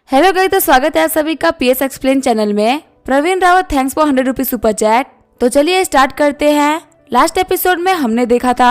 Hello guys, तो स्वागत है आप सभी का पीएस एक्सप्लेन चैनल में। Praveen Rawat thanks for 100 rupees super chat. तो चलिए स्टार्ट करते हैं। लास्ट एपिसोड में हमने देखा था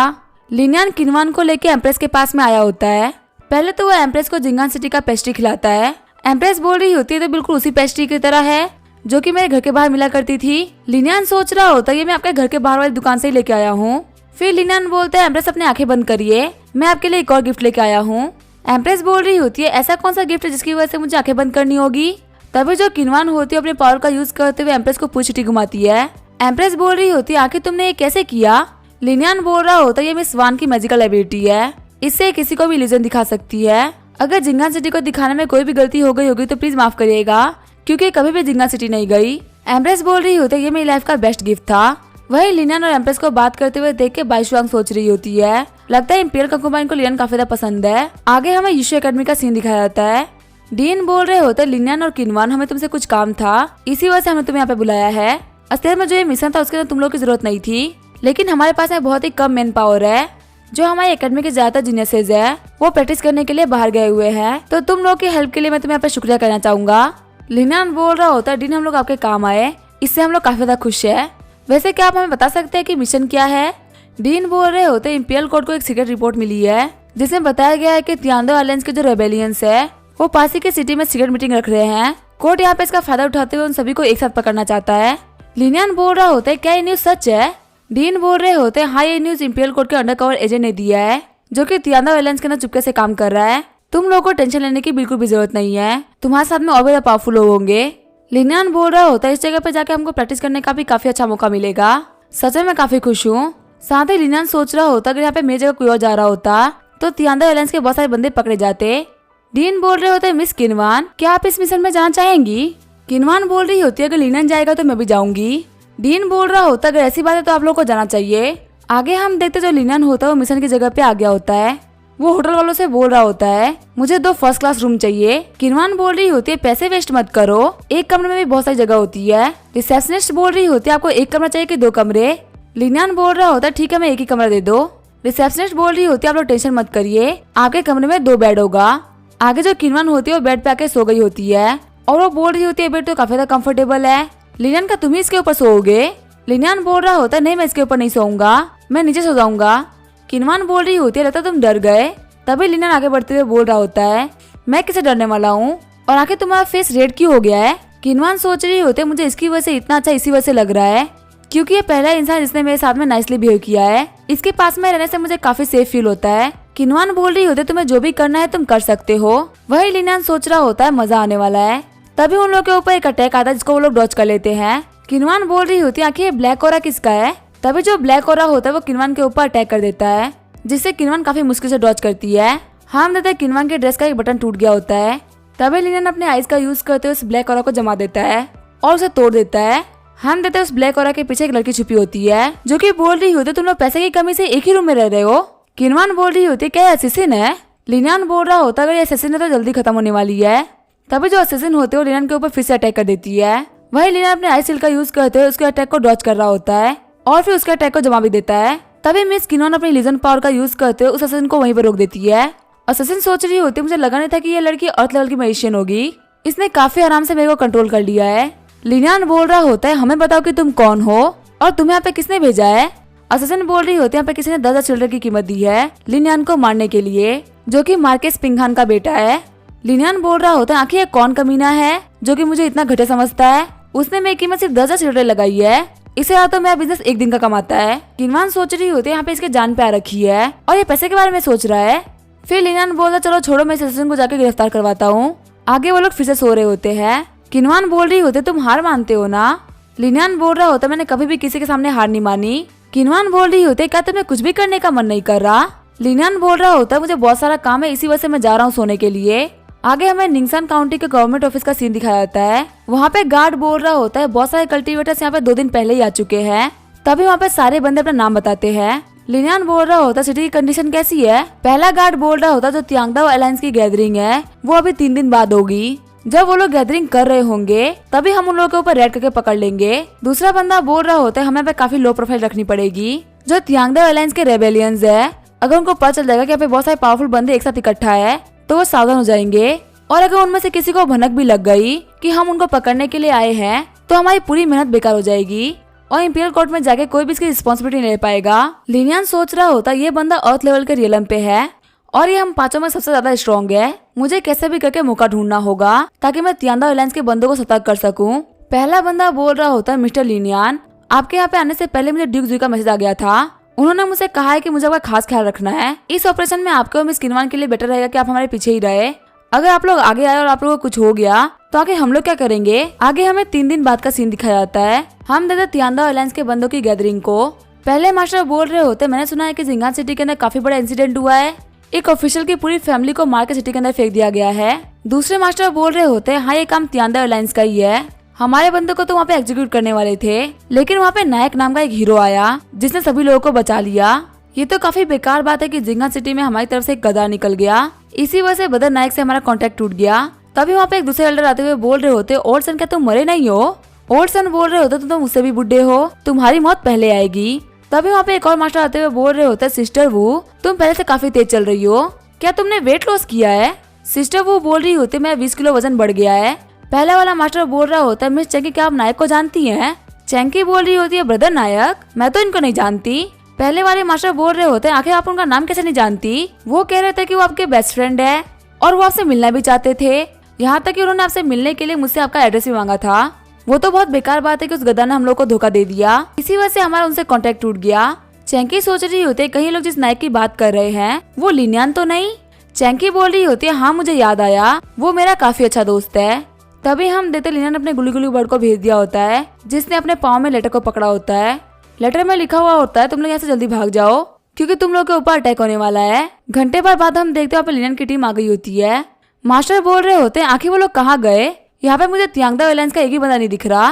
लिनियान किनवान को लेके एम्प्रेस के पास में आया होता है। पहले तो वो एम्प्रेस को जिंगान सिटी का पेस्ट्री खिलाता है। एम्प्रेस बोल रही होती है तो बिल्कुल उसी पेस्ट्री की तरह है जो कि मेरे घर के बाहर मिला करती थी। लिनियान सोच रहा होता है ये मैं आपके घर के बाहर वाली दुकान से ही लेके आया हूँ। फिर लिनियान बोलता है एम्प्रेस अपनी आंखें बंद करिए, मैं आपके लिए एक और गिफ्ट लेके आया हूँ। एम्प्रेस बोल रही होती है ऐसा कौन सा गिफ्ट है जिसकी वजह से मुझे आंखें बंद करनी होगी। तभी जो किनवान होती है अपने पावर का यूज करते हुए एम्प्रेस को पूरी चिट्ठी घुमाती है। एम्प्रेस बोल रही होती है आखिर तुमने ये कैसे किया। लिनियान बोल रहा होता है ये मिस वान की मैजिकल एबिलिटी है, इससे किसी को भी इल्यूजन दिखा सकती है। अगर जिंगान सिटी को दिखाने में कोई भी गलती हो गई होगी तो प्लीज माफ करिएगा, क्योंकि कभी भी जिंगान सिटी नहीं गई। एम्प्रेस बोल रही होती है ये मेरी लाइफ का बेस्ट गिफ्ट था। वही लिनियान और एम्प्रेस को बात करते हुए देख के बाइशुआंग सोच रही होती है लगता है इंपीरियल कंकुबाइन को लिनियान काफी ज्यादा पसंद है। आगे हमें यीशु एकेडमी का सीन दिखाया जाता है। डीन बोल रहे होते लिनियान और किनवान हमें तुमसे कुछ काम था, इसी वजह से हमें तुम्हें यहाँ पे बुलाया है। असलियत में जो ये मिशन था उसके लिए तुम लोग की जरूरत नहीं थी, लेकिन हमारे पास में बहुत ही कम मैन पावर है। जो हमारी एकेडमी के ज्यादातर जीनियसेस है वो प्रैक्टिस करने के लिए बाहर गए हुए हैं, तो तुम लोग की हेल्प के लिए मैं तुम्हें यहाँ पे शुक्रिया करना चाहूंगा। लिनियान बोल रहा होता है डीन हम लोग आपके काम आए, इससे हम लोग काफी ज्यादा खुश है। वैसे क्या आप हमें बता सकते हैं कि मिशन क्या है। डीन बोल रहे होते इंपीरियल कोर्ट को एक सीक्रेट रिपोर्ट मिली है जिसमें बताया गया है कि तियांदो आइलैंड्स के जो रेबेलियंस है वो पासी के सिटी में सीक्रेट मीटिंग रख रहे हैं। कोर्ट यहाँ पे इसका फायदा उठाते हुए उन सभी को एक साथ पकड़ना चाहता है। लिनियान बोल रहा होता है क्या ये न्यूज सच है। डीन बोल रहे होते हैं हाँ ये न्यूज इंपीरियल कोर्ट के अंडरकवर एजेंट ने दिया है जो कि तियांदो आइलैंड्स के अंदर चुपके से काम कर रहा है। तुम लोगों को टेंशन लेने की बिल्कुल भी जरूरत नहीं है, तुम्हारे साथ में और भी पावरफुल लोग होंगे। लिनियान बोल रहा होता है इस जगह पे जाके हमको प्रैक्टिस करने का भी काफी अच्छा मौका मिलेगा। सच में मैं काफी खुश हूँ। साथ ही लिनियान सोच रहा होता अगर यहाँ पे मेरी जगह कोई और जा रहा होता तो तियांदो आइलैंड्स के बहुत सारे बंदे पकड़े जाते। डीन बोल रहे होते मिस किनवान क्या आप इस मिशन में जाना चाहेंगी। किनवान बोल रही होती है अगर लिनियान जाएगा तो मैं भी जाऊंगी। डीन बोल रहा होता अगर ऐसी बात है तो आप लोग को जाना चाहिए। आगे हम देखते जो लिनियान होता है वो मिशन की जगह पे आ गया होता है। वो होटल वालों से बोल रहा होता है मुझे 2 फर्स्ट क्लास रूम चाहिए। किनवान बोल रही होती है पैसे वेस्ट मत करो, एक कमरे में भी बहुत सारी जगह होती है। रिसेप्शनिस्ट बोल रही होती है आपको एक कमरा चाहिए कि 2 कमरे। लिनियान बोल रहा होता है ठीक है मैं एक ही कमरा दे दो। रिसेप्शनिस्ट बोल रही होती है आप लोग टेंशन मत करिए, आपके कमरे में 2 बेड होगा। आगे जो किनवान होती है वो बेड पे आके सो गई होती है और वो बोल रही होती है बेड तो काफी ज्यादा कंफर्टेबल है। लिनियान का तुम ही इसके ऊपर सोओगे। लिनियान बोल रहा होता है नहीं मैं इसके ऊपर नहीं सोऊंगा, मैं नीचे सो जाऊंगा। किनवान बोल रही होती है लगता तुम डर गए। तभी लिनियान आगे बढ़ते हुए बोल रहा होता है मैं किसे डरने वाला हूँ और आखिर तुम्हारा फेस रेड क्यों हो गया है। किनवान सोच रही होते मुझे इसकी वजह से इतना अच्छा इसी वजह से लग रहा है क्योंकि ये पहला इंसान जिसने मेरे साथ में नाइसली बिहेव किया है। इसके पास में रहने से मुझे काफी सेफ फील होता है। किनवान बोल रही होते तुम्हें जो भी करना है तुम कर सकते हो। वही लिनियान सोच रहा होता है मजा आने वाला है। तभी उन लोग के ऊपर एक अटैक आता है जिसको वो लोग डॉज कर लेते हैं। किनवान बोल रही होती है आखिर ब्लैक ओरा किसका है। तभी जो ब्लैक ओरा होता है वो किनवान के ऊपर अटैक कर देता है जिससे किनवान काफी मुश्किल से डॉज करती है। हम देखते हैं किनवान के ड्रेस का एक बटन टूट गया होता है। तभी लिनियान अपने आइज का यूज करते हुए उस ब्लैक ओरा को जमा देता है और उसे तोड़ देता है। हम देखते हैं उस ब्लैक ओरा के पीछे एक लड़की छुपी होती है जो कि बोल रही होती है तुम लोग पैसे की कमी से एक ही रूम में रह रहे हो। किनवान बोल रही होती है क्या असिसिन है। लिनियान बोल रहा होता अगर ये असिसिन है तो जल्दी खत्म होने वाली है। तभी जो असिसिन होते हैं लिनियान के ऊपर फिर से अटैक कर देती है। वही लिनियान अपने आइस सील का यूज करते हुए उसके अटैक को डॉज कर रहा होता है और फिर उसके अटैक को जमा भी देता है। तभी मिस किनवान अपनी लीजन पावर का यूज करते हुए उस असिसिन को वहीं पर रोक देती है। असिसिन सोच रही होती मुझे लगा नहीं था कि ये लड़की अर्थ लेवल की मैजिशियन होगी, इसने काफी आराम से मेरे को कंट्रोल कर लिया है। लिनियान बोल रहा होता है हमें बताओ कि तुम कौन हो और तुम्हें यहाँ पे किसने भेजा है। असिसिन बोल रही होती है यहाँ पे किसी ने 10,000 चिल्ड्रन की कीमत दी है लिनियान को मारने के लिए, जो कि मार्केस पिंगहान का बेटा है। लिनियान बोल रहा होता है आखिर ये कौन कमीना है जो कि मुझे इतना घटिया समझता है। उसने मेरी कीमत सिर्फ 10,000 चिल्ड्रन लगाई है, इसे या तो मेरा बिजनेस एक दिन का कमाता है। किनवान सोच रही होती है यहाँ पे इसके जान पे आ रखी है और ये पैसे के बारे में सोच रहा है। फिर लिनियान बोलता चलो छोड़ो मैं इस असिसिन को जाके गिरफ्तार करवाता हूँ। आगे वो लोग फिर से सो रहे होते हैं। किनवान बोल रही होते तुम हार मानते हो ना। लिनियान बोल रहा होता मैंने कभी भी किसी के सामने हार नहीं मानी। किनवान बोल रही होते क्या तुम्हें कुछ भी करने का मन नहीं कर रहा। लिनियान बोल रहा होता मुझे बहुत सारा काम है इसी वजह से मैं जा रहा हूँ सोने के लिए। आगे हमें निंगसान काउंटी के गवर्नमेंट ऑफिस का सीन दिखाया जाता है। वहाँ पे गार्ड बोल रहा होता है बहुत सारे कल्टीवेटर्स यहाँ पे 2 दिन पहले ही आ चुके हैं। तभी वहाँ पे सारे बंदे अपना नाम बताते हैं। लिनियान बोल रहा होता सिटी की कंडीशन कैसी है। पहला गार्ड बोल रहा होता जो तियांदो अलायंस की गैदरिंग है वो अभी 3 दिन बाद होगी। जब वो लोग गैदरिंग कर रहे होंगे तभी हम उन लोगों के ऊपर रेड करके पकड़ लेंगे। दूसरा बंदा बोल रहा होता है हमें पे काफी लो प्रोफाइल रखनी पड़ेगी। जो तियांदो अलायंस के रेबेलियंस है अगर उनको पता चल जाएगा कि यहाँ पे बहुत सारे पावरफुल बंदे एक साथ इकट्ठा है तो वो सावधान हो जाएंगे। और अगर उनमें से किसी को भनक भी लग गई कि हम उनको पकड़ने के लिए आए हैं तो हमारी पूरी मेहनत बेकार हो जाएगी और इंपीरियल कोर्ट में जाके कोई भी इसकी रिस्पॉन्सिबिलिटी नहीं ले पाएगा। लिनियन सोच रहा होता ये बंदा अर्थ लेवल के रियलम पे है और ये हम पांचों में सबसे ज्यादा स्ट्रॉन्ग है। मुझे कैसे भी करके मौका ढूंढना होगा ताकि मैं तियांदा एयरलाइंस के बंदों को सतर्क कर सकूं। पहला बंदा बोल रहा होता है, मिस्टर लिनियन, आपके यहाँ पे आने से पहले मुझे ड्यूक जी का मैसेज आ गया था। उन्होंने मुझसे कहा है कि मुझे आपका खास ख्याल रखना है। इस ऑपरेशन में आपके और मिस किनवान के लिए बेटर रहेगा कि आप हमारे पीछे ही रहे। अगर आप लोग आगे आए और आप लोगों को कुछ हो गया तो आगे हम लोग क्या करेंगे। आगे हमें 3 दिन बाद का सीन दिखाया जाता है। हम देखते तियांदा एयरलाइंस के बंदों की गैदरिंग को। पहले मास्टर बोल रहे होते, मैंने सुना है कि जिंगान सिटी के अंदर काफी बड़ा इंसिडेंट हुआ है। एक ऑफिशियल की पूरी फैमिली को मार के सिटी के अंदर फेंक दिया गया है। दूसरे मास्टर बोल रहे होते, हाँ ये काम तियांदा एयरलाइंस का ही है। हमारे बंदों को तो वहाँ पे एग्जीक्यूट करने वाले थे, लेकिन वहाँ पे नायक नाम का एक हीरो आया जिसने सभी लोगों को बचा लिया। ये तो काफी बेकार बात है कि जिंगान सिटी में हमारी तरफ से एक गद्दार निकल गया। इसी वजह से बदर नायक से हमारा कॉन्टेक्ट टूट गया। तभी वहाँ पे एक दूसरे एल्डर आते हुए बोल रहे होते, ओल्डसन क्या तुम मरे नहीं हो? ओल्डसन बोल रहे होते, तुम उससे भी बुढ़े हो, तुम्हारी मौत पहले आएगी। तभी वहाँ पे एक और मास्टर आते हुए बोल रहे होते, सिस्टर वू तुम पहले से काफी तेज चल रही हो, क्या तुमने वेट लॉस किया है? सिस्टर वू बोल रही होती, मैं 20 किलो वजन बढ़ गया है। पहला वाला मास्टर बोल रहा होता है, मिस चैंकी क्या आप नायक को जानती हैं? चैंकी बोल रही होती है, ब्रदर नायक, मैं तो इनको नहीं जानती। पहले वाले मास्टर बोल रहे होते हैं, आखिर आप उनका नाम कैसे नहीं जानती? वो कह रहे थे कि वो आपके बेस्ट फ्रेंड है और वो आपसे मिलना भी चाहते थे। यहाँ तक कि उन्होंने आपसे मिलने के लिए मुझसे आपका एड्रेस भी मांगा था। वो तो बहुत बेकार बात है कि उस गद्दार ने हम लोग को धोखा दे दिया। इसी वजह से हमारा उनसे कांटेक्ट टूट गया। चैंकी सोच रही होती है, कहीं लोग जिस नायक की बात कर रहे हैं वो लिनियन तो नहीं। चैंकी बोल रही होती है, हाँ मुझे याद आया, वो मेरा काफी अच्छा दोस्त है। तभी हम देखते लिनियन अपने गुली गुली बर्ड को भेज दिया होता है जिसने अपने पाँव में लेटर को पकड़ा होता है। लेटर में लिखा हुआ होता है, तुम लोग यहाँ से जल्दी भाग जाओ क्योंकि तुम लोग के ऊपर अटैक होने वाला है। घंटे भर बाद हम देखते हैं लिनियन की टीम आ गई होती है। मास्टर बोल रहे होते हैं, आखिर वो लोग कहाँ गए? यहाँ पे मुझे तियांदा एयरलाइंस का एक ही बंदा नहीं दिख रहा।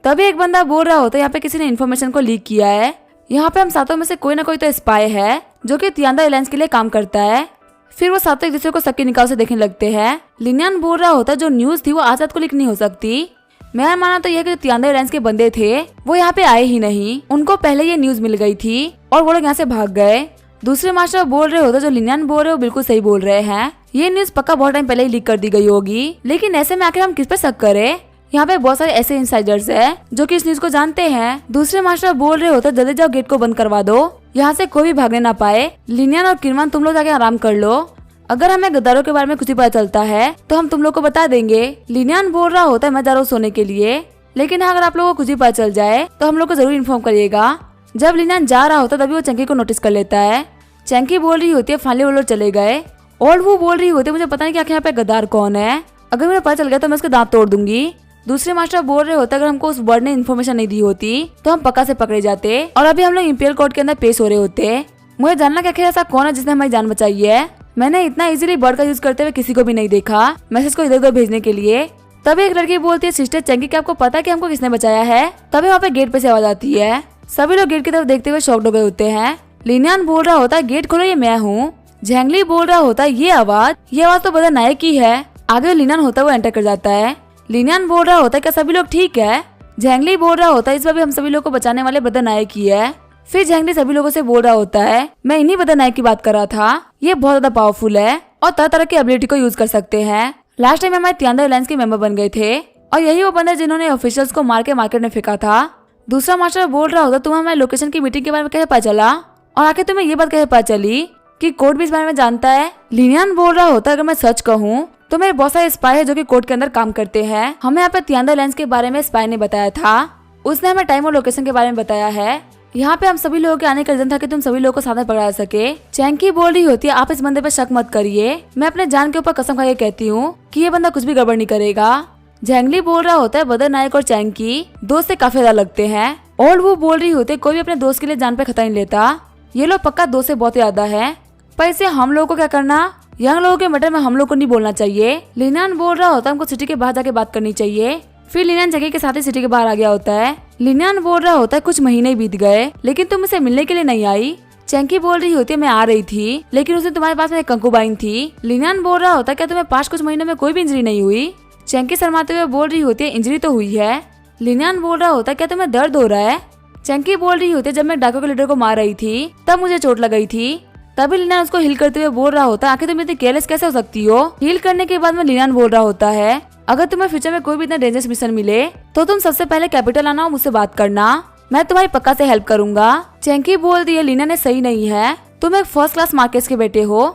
तभी एक बंदा बोल रहा होता है, यहाँ पे किसी ने इन्फॉर्मेशन को लीक किया है। यहाँ पे हम सातों में से कोई ना कोई तो स्पाई है जो कि तियांदा एयरलाइंस के लिए काम करता है। फिर वो सातों एक दूसरे को सबकी निकाल से देखने लगते हैं। लिनियन बोल रहा होता है, जो न्यूज थी वो आज रात को लीक नहीं हो सकती। मेरा मानना तो यह कि तियांदा एयरलाइंस के बंदे थे वो यहाँ पे आए ही नहीं, उनको पहले ये न्यूज मिल गई थी और वो लोग यहाँ से भाग गए। दूसरे मास्टर बोल रहे होते, जो लिनियन बोल रहे हो बिल्कुल सही बोल रहे हैं, ये न्यूज पक्का बहुत टाइम पहले ही लीक कर दी गई होगी। लेकिन ऐसे में आखिर हम किस पे शक करें? यहाँ पे बहुत सारे ऐसे इनसाइडर्स हैं जो कि इस न्यूज को जानते हैं। दूसरे मास्टर बोल रहे होते, जल्दी जाओ गेट को बंद करवा दो, यहाँ से कोई भी भागने ना पाए। लिनियन और किनवान तुम लोग जाके आराम कर लो, अगर हमें गद्दारों के बारे में कुछ भी पता चलता है तो हम तुम लोग को बता देंगे। लिनियन बोल रहा होता है, मैं जा रहा हूँ सोने के लिए, लेकिन अगर आप लोगों को कुछ भी पता चल जाए तो हम लोग को जरूर इन्फॉर्म करिएगा। जब लिनियन जा रहा होता तभी वो चैंकी को नोटिस कर लेता है। चैंकी बोल रही होती है, फाइनली वो लोग चले गए। और वो बोल रही होती है, मुझे पता नहीं कि आखिर यहाँ पे गद्दार कौन है, अगर मुझे पता चल गया तो मैं उसके दांत तोड़ दूंगी। दूसरे मास्टर बोल रहे होते, अगर हमको उस बर्ड ने इन्फॉर्मेशन नहीं दी होती तो हम पक्का से पकड़े जाते और अभी हम लोग इंपीरियल कोर्ट के अंदर पेश हो रहे होते। मुझे जानना कि आखिर ऐसा कौन है जिसने हमारी जान बचाई है। मैंने इतना इजीली बर्ड का यूज करते हुए किसी को भी नहीं देखा मैसेज को इधर उधर भेजने के लिए। तभी एक लड़की बोलती है, सिस्टर चैंकी क्या आपको पता है कि हमको किसने बचाया है? तभी वहाँ पे गेट पे से आवाज आती है। सभी लोग गेट की तरफ देखते हुए शॉक्ड हो गए होते हैं। लिनियन बोल रहा होता है, गेट खोलो ये मैं हूँ। झेंगली बोल रहा होता है, ये आवाज तो बदर नायक की है। आगे लिनियन होता है वो एंटर कर जाता है। लिनियन बोल रहा होता है, क्या सभी लोग ठीक है? झेंगली बोल रहा होता है, इस बार भी हम सभी लोग को बचाने वाले बदर नायक ही है। फिर झेंगली सभी लोगों से बोल रहा होता है, मैं इन्हीं बदर नायक की बात कर रहा था, ये बहुत ज्यादा पावरफुल है और तरह तरह की एबिलिटी को यूज कर सकते हैं। लास्ट टाइम हमारे तियांदा एयरलाइंस के मेंबर बन गए थे और यही वो बंदे जिन्होंने ऑफिशियल्स को मार के मार्केट में फेंका था। दूसरा मास्टर बोल रहा होता, तुम्हें हमारे लोकेशन की मीटिंग के बारे में कैसे पता चला और आखिर तुम्हें ये बात कैसे पता चली कि कोर्ट भी इस बारे में जानता है? लिनियन बोल रहा होता है, अगर मैं सच कहूँ तो मेरे बहुत सारे स्पाई है जो कि कोर्ट के अंदर काम करते हैं। हमें यहाँ पे तियांदा एयरलाइंस के बारे में स्पाई ने बताया था, उसने हमें टाइम और लोकेशन के बारे में बताया है। यहाँ पे हम सभी लोगों के आने का रीजन था कि तुम सभी लोगों को साथ में पकड़ा सके। चैंकी बोल रही होती है, आप इस बंदे पे शक मत करिए, मैं अपने जान के ऊपर कसम खा के कहती हूँ कि ये बंदा कुछ भी गड़बड़ नहीं करेगा। झेंगली बोल रहा होता है, बदर नायक और चैंकी दोस्त से काफी ज्यादा लगते हैं। और वो बोल रही होती है, कोई भी अपने दोस्त के लिए जान पे खतरा नहीं लेता, ये लोग पक्का दोस्त से बहुत ज्यादा है। पर इसे हम लोगों को क्या करना, यंग लोगों के मैटर में हम लोग को नहीं बोलना चाहिए। लिनियन बोल रहा होता है, हमको सिटी के बाहर जाके बात करनी चाहिए। फिर लिनियन जगह के साथ ही सिटी के बाहर आ गया होता है। लिनियन बोल रहा होता है, कुछ महीने बीत गए लेकिन तुम इसे मिलने के लिए नहीं आई। चैंकी बोल रही होती है, मैं आ रही थी लेकिन उस दिन तुम्हारे पास में एक कंकुबाइन थी। लिनियन बोल रहा होता है, क्या तुम्हें 5 महीनों में कोई भी इंजरी नहीं हुई? चैंकी शर्माते हुए बोल रही होती है, इंजरी तो हुई है। लिनियन बोल रहा होता है, क्या तुम्हें दर्द हो रहा है? चैंकी बोल रही होती है, जब मैं डाकू के लीडर को मार रही थी तब मुझे चोट लग गई थी। तभी लिनान उसको हील करते हुए बोल रहा होता है, आखिर तुम इतनी केयरलेस कैसे हो सकती हो। हील करने के बाद में लिनान बोल रहा होता है, अगर तुम्हें फ्यूचर में कोई भी इतना डेंजरस मिशन मिले तो तुम सबसे पहले कैपिटल आना और मुझसे बात करना, मैं तुम्हारी पक्का से हेल्प करूंगा। चैंकी बोल दी है, लिनान ने सही नहीं है, तुम एक फर्स्ट क्लास मार्केट्स के बेटे हो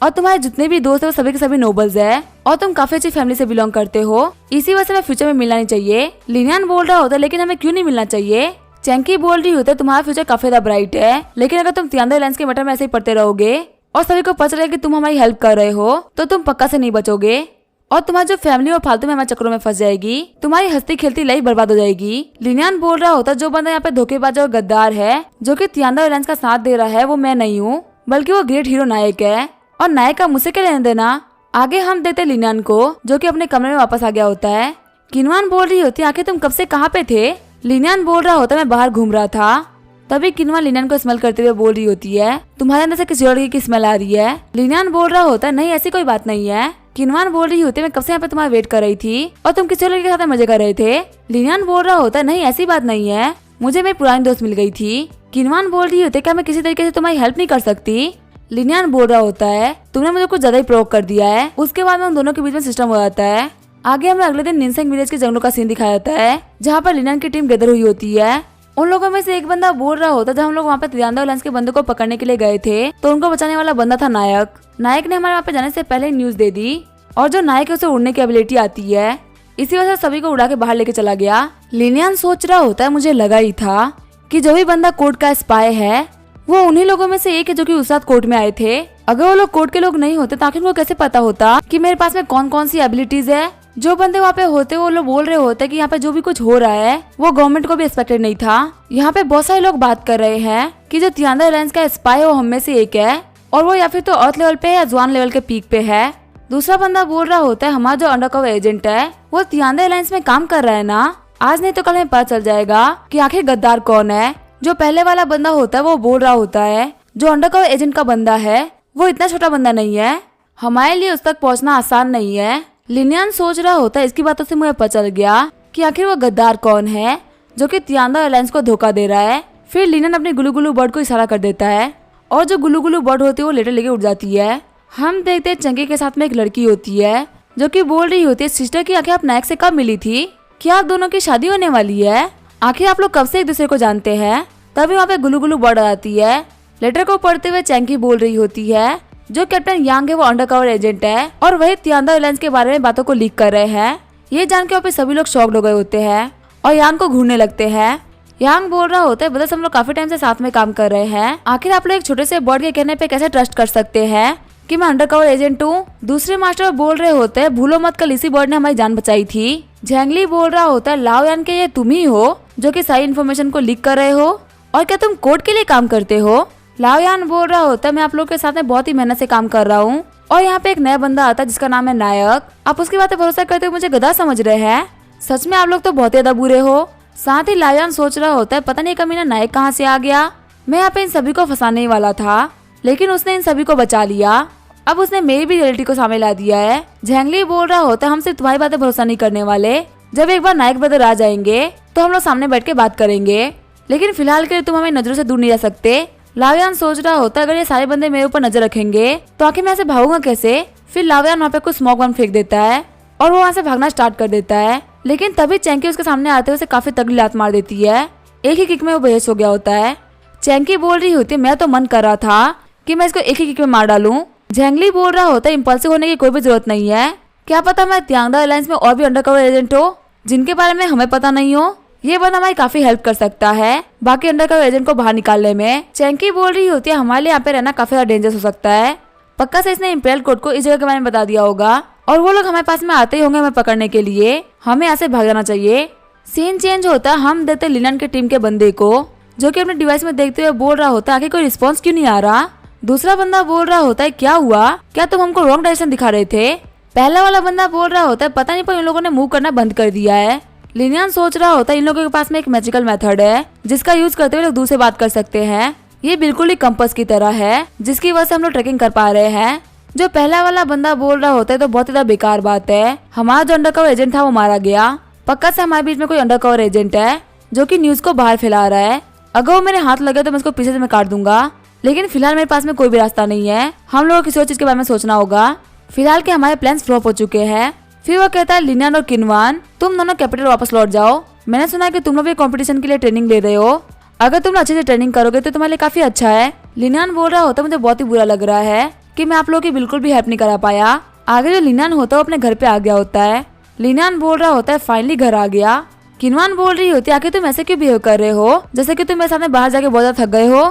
और तुम्हारे जितने भी दोस्त है वो सभी के सभी नोबल्स है और तुम काफी अच्छी फैमिली से बिलोंग करते हो, इसी वजह से हमें फ्यूचर में मिलना नहीं चाहिए। लिनान बोल रहा होता है, लेकिन हमें क्यों नहीं मिलना चाहिए। चैंकी बोल रही होता है, तुम्हारा फ्यूचर काफी ज्यादा ब्राइट है, लेकिन अगर तुम तियांदा एयरलाइंस के मैटर में ऐसे ही पढ़ते रहोगे और सभी को पता चलेगा कि तुम हमारी हेल्प कर रहे हो तो तुम पक्का से नहीं बचोगे और तुम्हारी जो फैमिली और फालतू में हमारे चक्करों में फंस जाएगी, तुम्हारी हंसती खेलती लाइफ बर्बाद हो जाएगी। लिनान बोल रहा होता है, जो बंदा यहाँ पे धोखेबाज और गद्दार है जो कि तियांदा एयरलाइंस का साथ दे रहा है वो मैं नहीं हूँ, बल्कि वो ग्रेट हीरो नायक है और नायक का मुझसे क्या लेना देना। आगे हम देते लिनान को, जो कि अपने कमरे में वापस आ गया होता है। किनवान बोल रही होती है, आखिर तुम कब से कहाँ पे थे। लिनान बोल रहा होता है, मैं बाहर घूम रहा था। तभी किनवान लिनान को स्मेल करते हुए बोल रही होती है, तुम्हारे अंदर से किसी और की स्मेल आ रही है। लिनान बोल रहा होता है, नहीं ऐसी कोई बात नहीं है। किनवान बोल रही होती है, मैं कब से यहाँ पे तुम्हारा वेट कर रही थी और तुम किसी और के साथ मजे कर रहे थे। लिनान बोल रहा होता है, नहीं ऐसी बात नहीं है, मुझे मेरी पुरानी दोस्त मिल गई थी। किनवान बोल रही होती है, क्या मैं किसी तरीके से तुम्हारी हेल्प नहीं कर सकती। लिनान बोल रहा होता है, तुमने मुझे कुछ ज्यादा ही प्रोवोक कर दिया है। उसके बाद में उन दोनों के बीच में सिस्टम हो जाता है। आगे हमें अगले दिन निनसेंग विलेज के जंगलों का सीन दिखाया जाता है, जहाँ पर लिनान की टीम गैदर हुई होती है। उन लोगों में से एक बंदा बोल रहा होता है, जब हम लोग वहाँ पे तियांदा एयरलाइंस के बंदे को पकड़ने के लिए गए थे तो उनको बचाने वाला बंदा था नायक। नायक ने हमारे वहाँ पे जाने से पहले न्यूज दे दी और जो नायक है उसे उड़ने की एबिलिटी आती है, इसी वजह से सभी को उड़ा के बाहर लेके चला गया। लिनान सोच रहा होता है, मुझे लगा ही था कि जो भी बंदा कोर्ट का स्पाई है वो उन्हीं लोगों में से एक है जो कि उस साथ कोर्ट में आए थे। अगर वो लोग कोर्ट के लोग नहीं होते तो आखिर उनको कैसे पता होता कि मेरे पास में कौन कौन सी एबिलिटीज है। जो बंदे वहाँ पे होते वो लोग बोल रहे होते कि यहाँ पे जो भी कुछ हो रहा है वो गवर्नमेंट को भी एक्सपेक्टेड नहीं था। यहाँ पे बहुत सारे लोग बात कर रहे हैं कि जो तियांदा एयरलाइंस का स्पाई है वो हम में से एक है और वो या फिर तो अर्थ लेवल पे है या जुआन लेवल के पीक पे है। दूसरा बंदा बोल रहा होता है, हमारा जो अंडरकवर एजेंट है वो तियांदा एयरलाइंस में काम कर रहा है ना, आज नहीं तो कल हमें पता चल जाएगा कि आखिर गद्दार कौन है। जो पहले वाला बंदा होता है वो बोल रहा होता है, जो अंडरकवर एजेंट का बंदा है वो इतना छोटा बंदा नहीं है, हमारे लिए उस तक पहुंचना आसान नहीं है। लिनान सोच रहा होता है, इसकी बातों से मुझे पता चल गया कि आखिर वो गद्दार कौन है जो कि तियांदा एयरलाइंस को धोखा दे रहा है। फिर लिनान अपने गुलू गुलू बर्ड को इशारा कर देता है और जो गुलू गुलू बर्ड होती है वो लेटर लेके उड़ जाती है। हम देखते हैं चंकी के साथ में एक लड़की होती है जो कि बोल रही होती है, सिस्टर की आखिर आप नायक से कब मिली थी, क्या आप दोनों की शादी होने वाली है, आखिर आप लोग कब से एक दूसरे को जानते हैं। तभी वहाँ पे गुलू गुलू बर्ड आ जाती है। लेटर को पढ़ते हुए चैंकी बोल रही होती है, जो कैप्टन यांग है वो अंडरकवर एजेंट है और वही तियांदा एयरलाइंस के बारे में बातों को लीक कर रहे हैं। ये जान के वहाँ पे सभी लोग शॉक्ड हो गए होते हैं और यांग को घूरने लगते हैं। यांग बोल रहा होता है, बस हम लोग काफी टाइम से साथ में काम कर रहे हैं, आखिर आप लोग एक छोटे से बर्ड के कहने पे कैसे ट्रस्ट कर सकते हैं कि मैं अंडरकवर एजेंट हूँ। दूसरे मास्टर बोल रहे होते हैं, भूलो मत कल इसी बर्ड ने हमारी जान बचाई थी। झेंगली बोल रहा होता है, लाओ यान के ये तुम ही हो जो कि सारी इन्फॉर्मेशन को लीक कर रहे हो और क्या तुम कोर्ट के लिए काम करते हो। लाओ यान बोल रहा होता है, मैं आप लोग के साथ में बहुत ही मेहनत से काम कर रहा हूँ और यहाँ पे एक नया बंदा आता है जिसका नाम है नायक, आप उसकी बातें भरोसा करते हुए मुझे गधा समझ रहे हैं, सच में आप लोग तो बहुत ज्यादा बुरे हो। साथ ही लाओ यान सोच रहा होता है, पता नहीं कमीना नायक कहाँ से आ गया, मैं यहाँ पे इन सभी को फंसाने ही वाला था लेकिन उसने इन सभी को बचा लिया, अब उसने मेरी भी रियलिटी को सामने ला दिया है। झेंगली बोल रहा होता है, हम सिर्फ तुम्हारी बातें भरोसा नहीं करने वाले, जब एक बार नायक ब्रदर आ जाएंगे तो हम लोग सामने बैठ के बात करेंगे, लेकिन फिलहाल के लिए तुम हमें नजरों से दूर नहीं जा सकते। लाओयान सोच रहा होता है, अगर ये सारे बंदे मेरे ऊपर नजर रखेंगे तो आखिर मैं ऐसे भागूंगा कैसे। फिर लाओयान वहाँ पे कुछ स्मोक बम फेंक देता है और वो वहाँ से भागना स्टार्ट कर देता है, लेकिन तभी चैंकी उसके सामने आते हुए उसे काफी तगड़ी लात मार देती है। एक ही किक में वो बेहोश हो गया होता है। चैंकी बोल रही होती है, मैं तो मन कर रहा था कि मैं इसको एक ही किक में मार डालूं। झेंगली बोल रहा होता है, इम्पल्सिव होने की कोई भी जरूरत नहीं है, क्या पता मैं तियांदा एयरलाइंस में और भी अंडरकवर एजेंट हो जिनके बारे में हमें पता नहीं हो, ये बंदा हमारी काफी हेल्प कर सकता है बाकी अंडरकवर एजेंट को बाहर निकालने में। चैंकी बोल रही होती है, हमारे लिए यहाँ पे रहना काफी ज्यादा डेंजरस हो सकता है, पक्का से इसने इंपेरियल कोर्ट को इस जगह के बारे में बता दिया होगा और वो लोग हमारे पास में आते ही होंगे हमें पकड़ने के लिए, हमें यहाँ से भाग जाना चाहिए। सीन चेंज होता है, हम देते लिनान के टीम के बंदे को जो कि अपने डिवाइस में देखते हुए बोल रहा होता है, आखिर कोई रिस्पॉन्स क्यों नहीं आ रहा। दूसरा बंदा बोल रहा होता है, क्या हुआ, क्या तुम हमको रॉन्ग डायरेक्शन दिखा रहे थे। पहला वाला बंदा बोल रहा होता है, पता नहीं पर इन लोगों ने मूव करना बंद कर दिया है। लिनान सोच रहा होता है, इन लोगों के पास में एक मैजिकल मेथड है जिसका यूज करते हुए लोग दूर से बात कर सकते हैं, ये बिल्कुल ही कंपास की तरह है जिसकी वजह से हम लोग ट्रैकिंग कर पा रहे हैं। जो पहला वाला बंदा बोल रहा होता है, तो बहुत ज्यादा बेकार बात है, हमारा जो अंडरकवर एजेंट था वो मारा गया, पक्का से हमारे बीच में कोई अंडरकवर एजेंट है जो कि न्यूज को बाहर फैला रहा है, अगर वो मेरे हाथ लगे तो मैं उसको पीछे से मैं काट दूंगा। लेकिन फिलहाल मेरे पास में कोई भी रास्ता नहीं है, हम लोगों को किसी और चीज के बारे में सोचना होगा। फिलहाल के हमारे प्लान्स फ्लॉप हो चुके हैं। फिर वो कहता है लिनियन और किनवान तुम दोनों कैपिटल वापस लौट जाओ। मैंने सुना है कि तुम लोग भी कंपटीशन के लिए ट्रेनिंग ले रहे हो, अगर तुम अच्छे से ट्रेनिंग करोगे तो तुम्हारे लिए काफी अच्छा है। लिनियन बोल रहा होता मुझे बहुत ही बुरा लग रहा है कि मैं आप लोगों की बिल्कुल भी हेल्प नहीं करा पाया। आगे जो लिनियन होता है वो अपने घर पे आ गया होता है। लिनियन बोल रहा होता है फाइनली घर आ गया। किनवान बोल रही होती है आखिर तुम ऐसे क्यों बिहेव कर रहे हो जैसे कि तुम मेरे सामने बाहर जाके बहुत ज्यादा थक गए हो।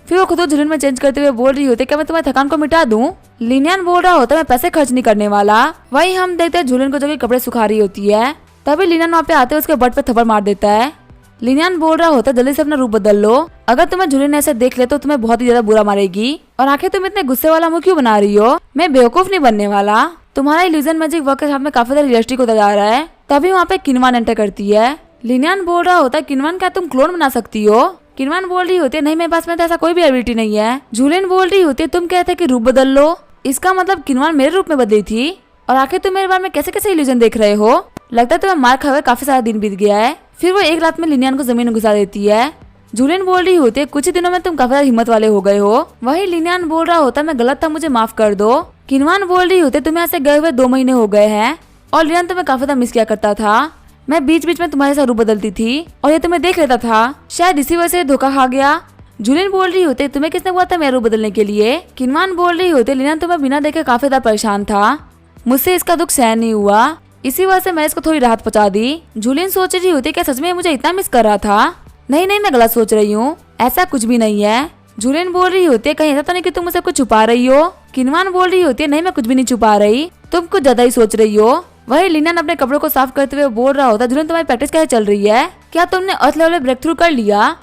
फिर वो खुद को जुनून में चेंज करते हुए बोल रही होती है क्या मैं तुम्हारी थकान को मिटा दूं। लिनियन बोल रहा होता है मैं पैसे खर्च नहीं करने वाला। वही हम देखते हैं जुलिन को जो कि कपड़े सुखा रही होती है, तभी लिनियन वहाँ पे आते हुए उसके बट पे थप्पड़ मार देता है। लिनियन बोल रहा होता है जल्दी से अपना रूप बदल लो, अगर तुम्हें जुलिन ऐसे देख ले तो तुम्हें बहुत ही ज्यादा बुरा मारेगी। और आखिर तुम इतने गुस्से वाला मुंह क्यों बना रही हो, मैं बेवकूफ नहीं बनने वाला। तुम्हारा इल्यूजन मैजिक वर्क के साथ में काफी ज्यादा रियलिस्टिक होता जा रहा है। तभी वहाँ पे किनवान एंटर करती है। लिनियन बोल रहा होता है किनवान क्या तुम क्लोन बना सकती हो। किनवान बोल रही होती है नहीं मेरे पास में तो ऐसा कोई भी एबिलिटी नहीं है। जुलिन बोल रही होती है तुम कहते कि रूप बदल लो, इसका मतलब किनवान मेरे रूप में बदली थी। और आखिर तुम मेरे बारे में कैसे कैसे इल्यूजन देख रहे हो, लगता है तुम्हें मार खाए काफी सारा दिन बीत गया है। फिर वो एक रात में लिनियन को जमीन में घुसा देती है। जुलिन बोल रही होती है कुछ ही दिनों में तुम काफी हिम्मत वाले हो गए हो। वही लिनियन बोल रहा होता है मैं गलत था मुझे माफ कर दो। किनवान बोल रही होती है तुम्हें ऐसे गए हुए 2 महीने हो गए हैं और लिनियन तुम्हें काफी ज्यादा मिस किया करता था। मैं बीच बीच में तुम्हारे साथ रूप बदलती थी और ये तुम्हें देख लेता था, शायद इसी वजह से धोखा खा गया। जुलिन बोल रही होती है तुम्हें किसने बोला था मेरा रूप बदलने के लिए। किनवान बोल रही होती है लिनियन तुम्हें बिना देखे काफी ज्यादा परेशान था, मुझसे इसका दुख सहन नहीं हुआ, इसी वजह से मैं इसको थोड़ी राहत पहुंचा दी। जुलिन सोच रही होती है क्या सच में मुझे इतना मिस कर रहा था। नहीं नहीं मैं गलत सोच रही हूँ, ऐसा कुछ भी नहीं है। जुलिन बोल रही होती है कहीं ऐसा तो नहीं कि तुम मुझसे कुछ छुपा रही हो। किनवान बोल रही होती है नहीं मैं कुछ भी नहीं छुपा रही, तुम कुछ ज्यादा ही सोच रही हो। वही लिनियन अपने कपड़ों को साफ करते हुए बोल रहा होता है जुलिन तुम्हारी प्रैक्टिस कैसे चल रही है, क्या तुमने अर्थ लेवल ब्रेक थ्रू कर लिया।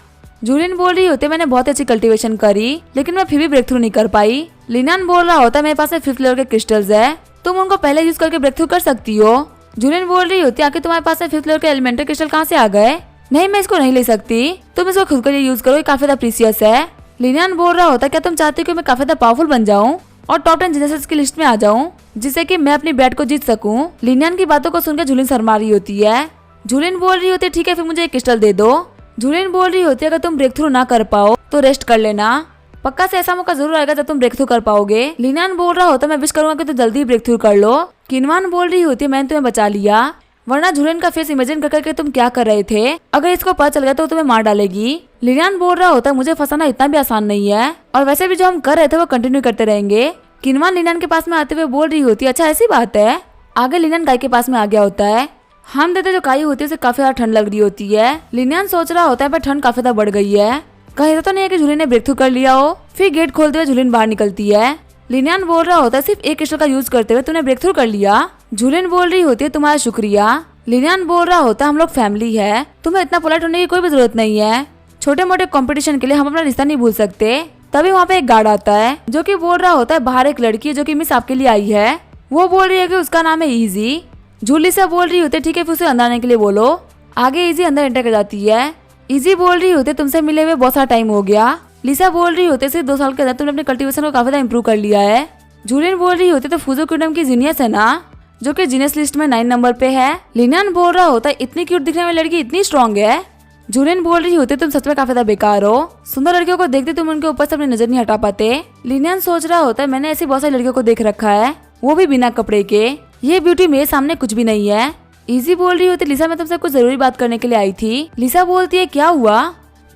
जुलिन बोल रही होती है मैंने बहुत अच्छी कल्टीवेशन करी लेकिन मैं फिर भी ब्रेक थ्रू नहीं कर पाई। लिनियन बोल रहा होता है मेरे पास 5th लेवल के क्रिस्टल्स है, तुम उनको पहले यूज करके ब्रेक थ्रू कर सकती हो। जुलिन बोल रही होती है आखिर तुम्हारे पास 5th लेवल के एलिमेंटल क्रिस्टल कहाँ से आ गए। नहीं मैं इसको नहीं ले सकती, तुम इसको खुद के लिए यूज करो, ये काफी ज्यादा प्रीसियस है। लिनियन बोल रहा होता है क्या तुम चाहती हो कि मैं काफी ज्यादा पावरफुल बन जाऊं और टॉप 10 जीनियसेस की लिस्ट में आ जाऊं जिससे कि मैं अपनी बैट को जीत सकूं। लिनियन की बातों को सुनकर जुलिन शर्मा रही होती है। जुलिन बोल रही होती है ठीक है फिर मुझे एक क्रिस्टल दे दो। जुलिन बोल रही होती है अगर तुम ब्रेक थ्रू ना कर पाओ तो रेस्ट कर लेना, पक्का से ऐसा मौका जरूर आएगा जब तुम ब्रेक थ्रू कर पाओगे। लिनियन बोल रहा होता है मैं विश करूंगा कि तुम जल्दी ब्रेक थ्रू कर लो। किनवान बोल रही होती है मैंने तुम्हें बचा लिया, वरना जुलिन का फेस इमेजिन कर करके तुम क्या कर रहे थे, अगर इसको पता चल गया तो तुम्हें मार डालेगी। लिनियन बोल रहा होता है मुझे फंसाना इतना भी आसान नहीं है और वैसे भी जो हम कर रहे थे वो कंटिन्यू करते रहेंगे। किनवान लिनियन के पास में आते हुए बोल रही होती है अच्छा ऐसी बात है। आगे लिनियन गाय के पास में आ गया होता है। हम देते जो गाय होती है उसे काफी ज्यादा ठंड लग रही होती है। लिनियन सोच रहा होता है पर ठंड काफी ज्यादा बढ़ गई है, कहीं ऐसा तो नहीं है कि जुलिन ने ब्रेक थ्रू कर लिया हो। फिर गेट खोलते हुए जुलिन बाहर निकलती है। लिनियन बोल रहा होता है सिर्फ एक क्रिस्टल का यूज करते हुए तूने ब्रेक थ्रू कर लिया। जुलिन बोल रही होती है तुम्हारा शुक्रिया। लिनियन बोल रहा होता है हम लोग फैमिली है, तुम्हें इतना पोलाइट होने की कोई भी जरूरत नहीं है, छोटे मोटे कंपटीशन के लिए हम अपना रिश्ता नहीं भूल सकते। तभी वहाँ पे एक गार्ड आता है जो कि बोल रहा होता है बाहर एक लड़की है जो कि मिस आपके लिए आई है, वो बोल रही है कि उसका नाम है इजी। जूली से बोल रही होती है ठीक है फिर उसे अंदर आने के लिए बोलो। आगे इजी अंदर एंटर कर जाती है। इजी बोल रही होती है तुमसे मिले हुए बहुत सारा टाइम हो गया। लिसा बोल रही होती है सिर्फ 2 साल के अंदर तुमने अपने कल्टीवेशन को काफी ज्यादा इंप्रूव कर लिया है। जूलियन बोल रही होती है तो फूजो किंगडम की जीनियस है ना, जो कि जीनियस लिस्ट में 9 नंबर पे है। लिनियन बोल रहा होता है इतनी क्यूट दिखने वाली लड़की इतनी स्ट्रॉन्ग है। जूलियन बोल रही होती है तुम सच में काफी ज्यादा बेकार हो, सुंदर लड़कियों को देखते तुम उनके ऊपर से अपनी नजर नहीं हटा पाते। लिनियन सोच रहा होता है मैंने ऐसी बहुत सारी लड़कियों को देख रखा है, वो भी बिना कपड़े के, ये ब्यूटी मेरे सामने कुछ भी नहीं है। इजी बोल रही होती लिसा मैं तुमसे कुछ जरूरी बात करने के लिए आई थी। लिसा बोलती है क्या हुआ।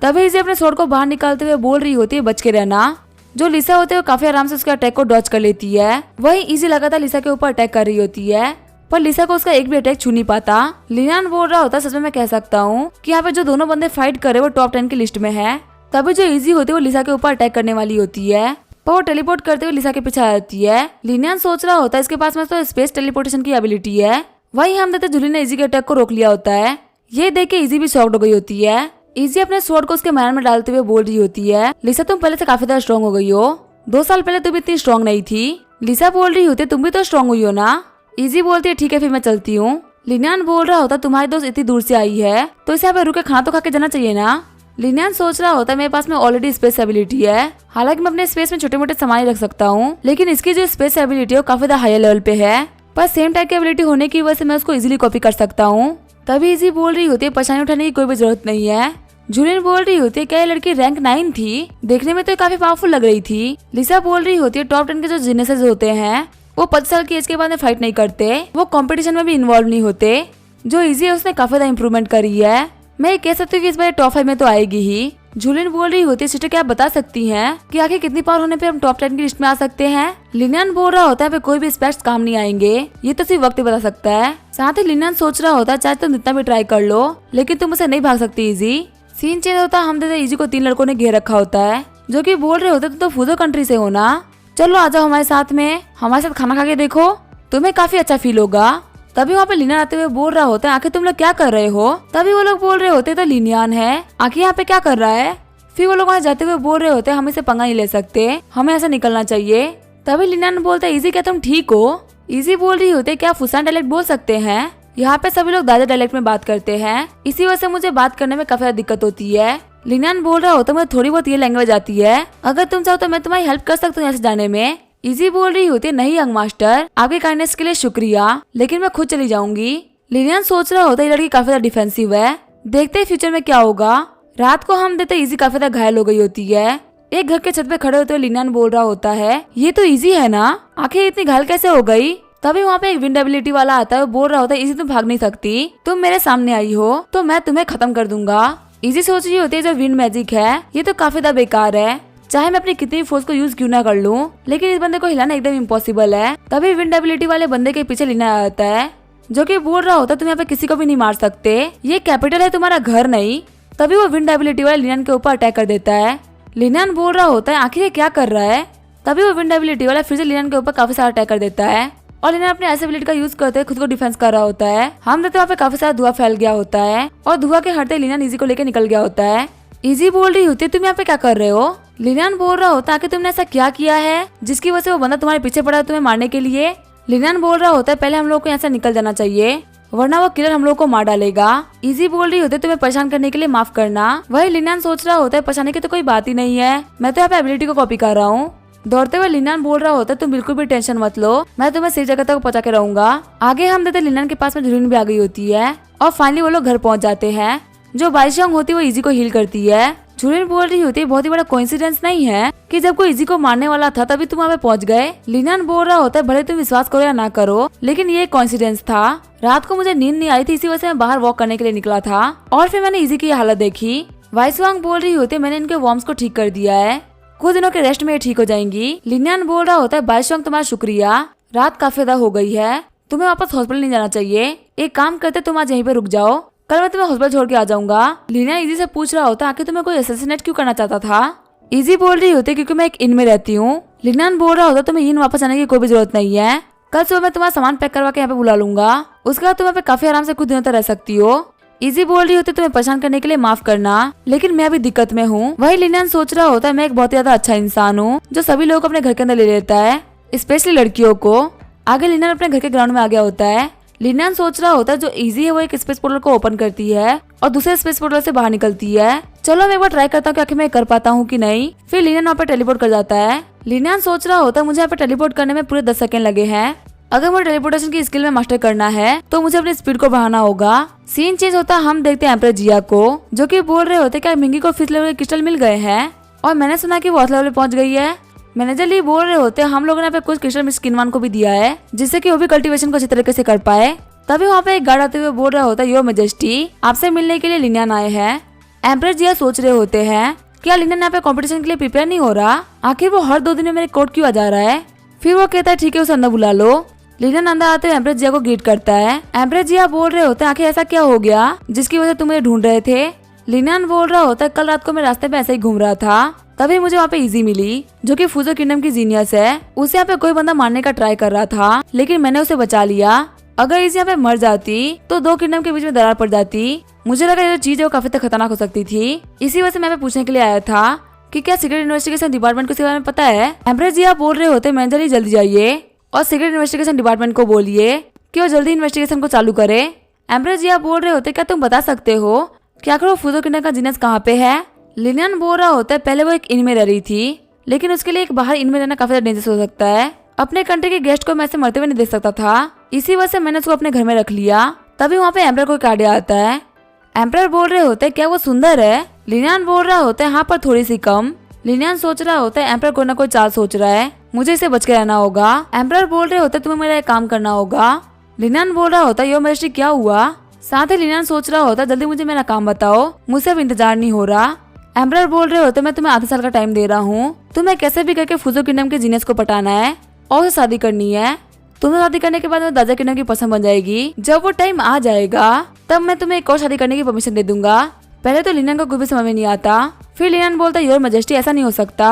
तभी इजी अपने स्वॉर्ड को बाहर निकालते हुए बोल रही होती है बच के रहना। जो लिसा होती है वो काफी आराम से उसके अटैक को डॉच कर लेती है। वही इजी लगातार लिसा के ऊपर अटैक कर रही होती है पर लिसा को उसका एक भी अटैक छू नहीं पाता। लिनियन बोल रहा होता है सच में मैं कह सकता हूँ कि यहाँ पे जो दोनों बंदे फाइट करे वो टॉप 10 की लिस्ट में है। तभी जो इजी होती है वो लिसा के ऊपर अटैक करने वाली होती है पर वो टेलीपोर्ट करते हुए लिसा के पीछे आ जाती है। लिनियन सोच रहा होता है इसके पास में तो स्पेस टेलीपोर्टेशन की एबिलिटी है। वही हम देते जूली ने इजी के अटैक को रोक लिया होता है। ये देख के इजी भी शॉक्ड हो गई होती है। इजी अपने स्वॉर्ड को उसके मैदान में डालते हुए बोल रही होती है लिसा तुम पहले से काफी ज्यादा स्ट्रॉन्ग हो गई हो, 2 साल पहले तुम इतनी स्ट्रॉन्ग नहीं थी। लिसा बोल रही होती है तुम भी तो स्ट्रॉन्ग हुई हो ना। इजी बोलती है ठीक है फिर मैं चलती हूँ। लिनियन बोल रहा होता तुम्हारी दोस्त इतनी दूर से आई है तो इसे यहाँ पे रुके खाना तो खा के जाना चाहिए ना। लिनियन सोच रहा होता है मेरे पास में ऑलरेडी स्पेस एबिलिटी है, हालांकि मैं अपने स्पेस में छोटे मोटे सामान रख सकता हूँ, लेकिन इसकी जो स्पेस एबिलिटी है वो काफी ज्यादा हायर लेवल पे है, पर सेम टाइप की एबिलिटी होने की वजह से मैं उसको इजीली कॉपी कर सकता हूँ। तभी इजी बोल रही होती है परेशानी उठाने की कोई भी जरूरत नहीं है, जूलियन बोल रही होती है क्या ये लड़की रैंक 9 थी, देखने में तो ये काफी पावरफुल लग रही थी। लिसा बोल रही होती है टॉप 10 के जो जीनियसेस होते हैं वो 25 साल की एज के बाद में फाइट नहीं करते, वो कंपटीशन में भी इन्वॉल्व नहीं होते। जो इजी है उसने काफी ज्यादा इम्प्रूवमेंट करी है, मैं ये कह सकती हूँ कि इस बार टॉप 5 में तो आएगी ही। जूलियन बोल रही होती है सिस्टर क्या आप बता सकती हैं कि आखिर कितनी पावर होने पे हम टॉप 10 की लिस्ट में आ सकते हैं। लिनियन बोल रहा होता है पे कोई भी स्पेक्ट्स काम नहीं आएंगे, ये तो सिर्फ वक्त ही बता सकता है। साथ ही लिनियन सोच रहा होता है चाहे तुम जितना भी ट्राई कर लो लेकिन तुम उसे नहीं भाग सकती इजी। सीन चेंज होता है, हम देखते इजी को 3 लड़कों ने घेर रखा होता है जो कि बोल रहे होते तुम तो फूजो कंट्री से हो ना, चलो आ जाओ हमारे साथ खाना खा के देखो, तुम्हें काफी अच्छा फील होगा। तभी वहाँ पे लिनियन आते हुए बोल रहा होता है आखिर तुम लोग क्या कर रहे हो। तभी वो लोग बोल रहे होते तो लिनियन है आखिर यहाँ पे क्या कर रहा है। फिर वो लोग वहाँ जाते हुए बोल रहे होते हम इसे पंगा नहीं ले सकते, हमें ऐसे निकलना चाहिए। तभी लिनियन बोलता है इजी क्या तुम ठीक हो। इजी बोल रही होते क्या फुसान डायलेक्ट बोल सकते हैं, यहाँ पे सभी लोग दादा डायलेक्ट में बात करते हैं, इसी वजह से मुझे बात करने में काफी ज्यादा दिक्कत होती है। लिनियन बोल रहा होता मुझे थोड़ी बहुत ये लैंग्वेज आती है, अगर तुम चाहो तो मैं तुम्हारी हेल्प कर सकता हूँ ऐसे जाने में। इजी बोल रही होती है नहीं यंग मास्टर आपके काइंडनेस के लिए शुक्रिया, लेकिन मैं खुद चली जाऊंगी। लिनियन सोच रहा होता है ये लड़की काफी ज्यादा डिफेंसिव है, देखते ही फ्यूचर में क्या होगा। रात को हम देते इजी काफी ज्यादा घायल हो गई होती है। एक घर के छत पे खड़े होते हुए लिनियन बोल रहा होता है ये तो इजी है ना, आखिर इतनी घायल कैसे हो गई। तभी वहाँ पे एक विंड एबिलिटी वाला आता है, वो बोल रहा होता है इजी तुम भाग नहीं सकती, तुम मेरे सामने आई हो तो मैं तुम्हें खत्म कर दूंगा। इजी सोच रही होती है जो विंड मैजिक है ये तो काफी ज्यादा बेकार है, चाहे मैं अपनी कितनी फोर्स को यूज क्यों ना कर लूं, लेकिन इस बंदे को हिलाना एकदम इम्पॉसिबल है। तभी विंड एबिलिटी वाले बंदे के पीछे लिनियन आता है जो कि बोल रहा होता है तुम यहाँ पे किसी को भी नहीं मार सकते, ये कैपिटल है तुम्हारा घर नहीं। तभी वो विंड एबिलिटी वाले लिनियन के ऊपर अटैक कर देता है। लिनियन बोल रहा होता है आखिर ये क्या कर रहा है। तभी वो विंड एबिलिटी वाला फिर से लिनियन के ऊपर काफी सारा अटैक कर देता है और लिनियन अपने ऐसे एबिलिटी का यूज करते खुद को डिफेंस कर रहा होता है। हम देखते वहाँ पे काफी सारा धुआं फैल गया होता है और धुआं के हटते लिनियन इजी को लेकर निकल गया होता है। इजी बोल रही होती है तुम यहाँ पे क्या कर रहे हो। लिनियन बोल रहा होता है कि तुमने ऐसा क्या किया है जिसकी वजह से वो बंदा तुम्हारे पीछे पड़ा है तुम्हें मारने के लिए। लिनियन बोल रहा होता है पहले हम लोग को यहाँ से निकल जाना चाहिए वरना वो किलर हम लोग को मार डालेगा। इजी बोल रही होती है तुम्हें परेशान करने के लिए माफ करना। वही लिनियन सोच रहा होता है परेशानी की तो कोई बात ही नहीं है, मैं तो यहाँ पे एबिलिटी को कॉपी कर रहा हूँ। दौड़ते हुए लिनियन बोल रहा होता है तुम बिल्कुल भी टेंशन मत लो, मैं तुम्हें सही जगह तक पहुंचा के रहूंगा। आगे हम देते लिनियन के पास में जूलियन भी आ गई होती है और फाइनली वो लोग घर पहुंच जाते हैं। जो बाइशंग होती है वो इजी को हील करती है। जूलियन बोल रही होती है बहुत ही बड़ा कोइंसिडेंस नहीं है कि जब कोई इजी को मारने वाला था तभी तुम वहाँ पे पहुंच गए। लिनियन बोल रहा होता है भले तुम विश्वास करो या ना करो लेकिन ये कोइंसिडेंस था, रात को मुझे नींद नहीं आई थी इसी वजह से मैं बाहर वॉक करने के लिए निकला था और फिर मैंने इजी की हालत देखी। वाइसवांग बोल रही होती है मैंने इनके वॉर्म्स को ठीक कर दिया है, कुछ दिनों के रेस्ट में ये ठीक हो जाएंगी। लिनियन बोल रहा होता है वाइसवांग तुम्हारा शुक्रिया, रात काफी ज्यादा हो गई है, तुम्हें वापस हॉस्पिटल नहीं जाना चाहिए, एक काम करते तुम आज यहीं पे रुक जाओ, कल मैं तुम्हें हॉस्पिटल छोड़ के आ जाऊंगा। लिनियन इजी से पूछ रहा होता आखिर तुम्हें कोई असैसिनेट क्यों करना चाहता था। इजी बोल रही होती क्योंकि मैं एक इन में रहती हूँ। लिनियन बोल रहा होता तुम्हें इन वापस आने की कोई भी जरूरत नहीं है, कल सुबह मैं तुम्हारा सामान पैक करवा के यहाँ पे बुला लूंगा, उसके बाद तुम यहाँ पे काफी आराम से कुछ दिनों तक रह सकती हो। इजी बोल रही होती तुम्हें परेशान करने के लिए माफ करना लेकिन मैं अभी दिक्कत में हूँ। वही लिनियन सोच रहा होता है मैं एक बहुत ज्यादा अच्छा इंसान हूँ जो सभी लोगों को अपने घर के अंदर ले लेता है, स्पेशली लड़कियों को। आगे लिनियन अपने घर के ग्राउंड में आ गया होता है। लिनियन सोच रहा होता है जो इजी है वो एक स्पेस पोर्टल को ओपन करती है और दूसरे स्पेस पोर्टल से बाहर निकलती है। चलो मैं एक बार ट्राई करता हूँ कि आखिर मैं कर पाता हूँ कि नहीं। फिर लिनियन वहाँ पे टेलीपोर्ट कर जाता है। लिनियन सोच रहा होता है मुझे यहाँ पे टेलीपोर्ट करने में पूरे 10 सेकंड लगे हैं, अगर मुझे टेलीपोर्टेशन की स्किल में मास्टर करना है तो मुझे अपनी स्पीड को बढ़ाना होगा। सीन चेंज होता है, हम देखते हैं एम्परर जिया को जो कि बोल रहे होते क्या मिंगी को 5th लेवल के क्रिस्टल मिल गए हैं और मैंने सुना कि वो 8th लेवल पे पहुंच गई है। मैनेजर ली बोल रहे होते हम लोगों ने यहाँ पे कुछ क्रिस्टल मिस किनवान को भी दिया है जिससे कि वो भी कल्टीवेशन को अच्छी तरीके से कर पाए। तभी वहाँ पे एक गार्ड आते हुए बोल रहा होता है योर मेजेस्टी आपसे मिलने के लिए लिनियन आए हैं। एम्परर जिया सोच रहे होते हैं क्या लिनियन यहाँ पे कॉम्पिटिशन के लिए प्रिपेयर नहीं हो रहा, आखिर वो हर 2 दिन में मेरे कोर्ट क्यों आ जा रहा है। फिर वो कहता है ठीक है उसे अंदर बुला लो। लिनियन अंदर आते हुए एम्परर जिया को ग्रीट करता है। एम्परर जिया बोल रहे होते हैं आखिर ऐसा क्या हो गया जिसकी वजह से तुम मुझे ढूंढ रहे थे। लिनियन बोल रहा होता है कल रात को मैं रास्ते पे ऐसे ही घूम रहा था तभी मुझे वहाँ पे इजी मिली जो कि फूजो किंगडम की जीनियस है, उसे यहाँ पे कोई बंदा मारने का ट्राई कर रहा था लेकिन मैंने उसे बचा लिया। अगर इजी यहाँ पे मर जाती तो 2 किंगडम के बीच में दरार पड़ जाती। मुझे लगा ये जो चीज है वो काफी तक खतरनाक हो सकती थी, इसी वजह से मैं पूछने के लिए आया था कि क्या सीक्रेट इन्वेस्टिगेशन डिपार्टमेंट को इसके बारे में पता है। एम्परर जिया बोल रहे होते मैनेजर ही जल्दी जाइए और सीक्रेट इन्वेस्टिगेशन डिपार्टमेंट को बोलिए कि वो जल्दी इन्वेस्टिगेशन को चालू करे। एम्परर जिया बोल रहे होते क्या तुम बता सकते हो कि आखिर वो फूजो किंगडम का जीनियस कहाँ पे है। लिनियन बोल रहा होता है पहले वो एक इन में रह रही थी लेकिन उसके लिए एक बाहर इन में रहना काफी ज्यादा डेंजरस हो सकता है, अपने कंट्री के गेस्ट को मैं ऐसे मरते हुए नहीं देख सकता था, इसी वजह से मैंने उसको अपने घर में रख लिया। तभी वहाँ पे एम्परर को कार्ड आता है। एम्प्रर बोल रहे होते क्या वो सुंदर है? लिनियन बोल रहा होता है हाँ पर थोड़ी सी कम। लिनियन सोच रहा होता है एम्प्रर कोई ना कोई चाल सोच रहा है, मुझे इसे बच के रहना होगा। एम्प्रर बोल रहे होते तुम्हें मेरा एक काम करना होगा। लिनियन बोल रहा होता यो मेरे क्या हुआ? साथ ही लिनियन सोच रहा होता जल्दी मुझे मेरा काम बताओ, मुझसे अब इंतजार नहीं हो रहा। एम्प्रर बोल रहे होते मैं तुम्हें आधे साल का टाइम दे रहा हूँ, तुम्हें कैसे भी करके फुजो किंगडम के जीनियस को पटाना है और उसे शादी करनी है। तुम्हें शादी करने के बाद वो दादा किंगडम की पसंद बन जाएगी। जब वो टाइम आ जाएगा तब मैं तुम्हें एक और शादी करने की परमिशन दे दूंगा। पहले तो लिनियन को कुछ भी समझ में नहीं आता। फिर लिनियन बोलता योर मैजेस्टी ऐसा नहीं हो सकता।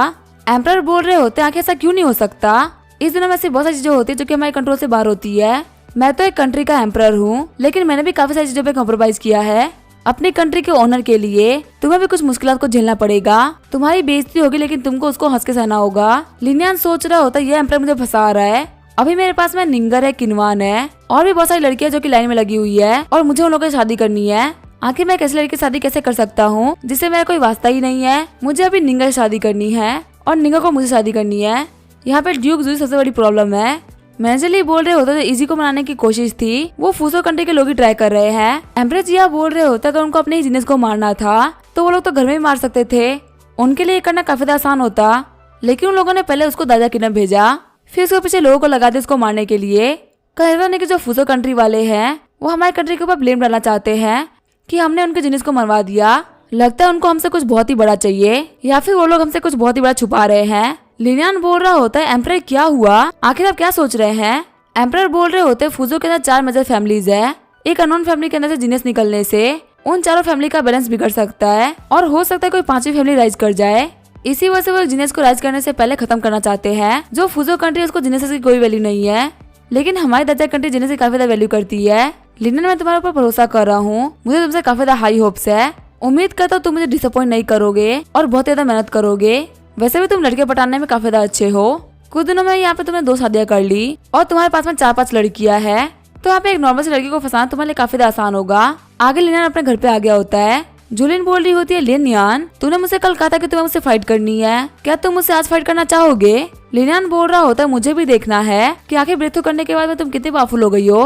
एम्प्रर बोल रहे होते आखिर ऐसा क्यों नहीं हो सकता? इस दुनिया में ऐसी बहुत सारी चीजें होती है जो कि हमारे कंट्रोल से बाहर होती है। मैं तो एक कंट्री का एम्प्रर हूँ, लेकिन मैंने भी काफी सारी चीजों पे कॉम्प्रोमाइज किया है अपनी कंट्री के ओनर के लिए। तुम्हें भी कुछ मुश्किलात को झेलना पड़ेगा, तुम्हारी बेइज्जती होगी लेकिन तुमको उसको हंस के सहना होगा। लिनियन सोच रहा होता ये एम्प्रर मुझे फंसा रहा है। अभी मेरे पास में निंगर है, किनवान है और भी बहुत सारी लड़कियां जो कि लाइन में लगी हुई है और मुझे उन लोगों से शादी करनी है। आखिर मैं कैसी लड़की से शादी कैसे कर सकता हूँ जिससे मेरा कोई वास्ता ही नहीं है? मुझे अभी निंगर से शादी करनी है और निंगर को मुझे शादी करनी है। यहाँ पे ड्यूक जूई सबसे बड़ी प्रॉब्लम है। मैंजली बोल रहे होते तो इजी को मनाने की कोशिश थी, वो फूसो कंट्री के लोग ही ट्राई कर रहे हैं। एम्प्रेस जिया बोल रहे होते अगर उनको अपने ही जीनियस को मारना था तो वो लोग तो घर में ही मार सकते थे, उनके लिए करना काफी आसान होता। लेकिन उन लोगों ने पहले उसको दादा किंगडम भेजा, फिर उसके पीछे लोगों को लगा दिया उसको मारने के लिए। कहता नहीं कि जो फूसो कंट्री वाले हैं वो हमारे कंट्री के ऊपर ब्लेम डालना चाहते हैं कि हमने उनके जीनियस को मरवा दिया। लगता है उनको हमसे कुछ बहुत ही बड़ा चाहिए या फिर वो लोग हमसे कुछ बहुत ही बड़ा छुपा रहे हैं। लिनियन बोल रहा होता है एम्प्रर क्या हुआ, आखिर आप क्या सोच रहे हैं? एम्प्रर बोल रहे होते हैं फूजो के अंदर 4 मेजर फैमिलीज है। एक अननोन फैमिली के अंदर से जीनियस निकलने से उन चारों फैमिली का बैलेंस बिगड़ सकता है और हो सकता है कोई 5वीं फैमिली राइज कर जाए। इसी वजह से वो जीनियस को राइज करने से पहले खत्म करना चाहते हैं। जो फूजो कंट्री उसको जीनियस की कोई वैल्यू नहीं है, लेकिन हमारी दादा कंट्री जीनियस की काफी ज्यादा वैल्यू करती है। लिनियन मैं तुम्हारे ऊपर भरोसा कर रहा हूँ, मुझे तुमसे काफी ज्यादा हाई होप्स है। उम्मीद करता हूँ तुम मुझे डिसअपॉइंट नहीं करोगे और बहुत ज्यादा मेहनत करोगे। वैसे भी तुम लड़के पटाने में काफी ज्यादा अच्छे हो। कुछ दिनों में यहाँ पे तुमने 2 शादियां कर ली और तुम्हारे पास में 4-5 लड़कियां हैं, तो यहाँ पे एक नॉर्मल सी लड़की को फंसाना तुम्हारे लिए काफी ज्यादा आसान होगा। आगे लिनियन अपने घर पे आ गया होता है। जूलियन बोल रही होती है लिनियन तूने मुझसे कल कहा था कि तुम्हें मुझसे फाइट करनी है, क्या तुम मुझसे आज फाइट करना चाहोगे? लिनियन बोल रहा होता है मुझे भी देखना है कि आखिर ब्रेक थ्रू करने के बाद में तुम कितनी पावरफुल हो गई हो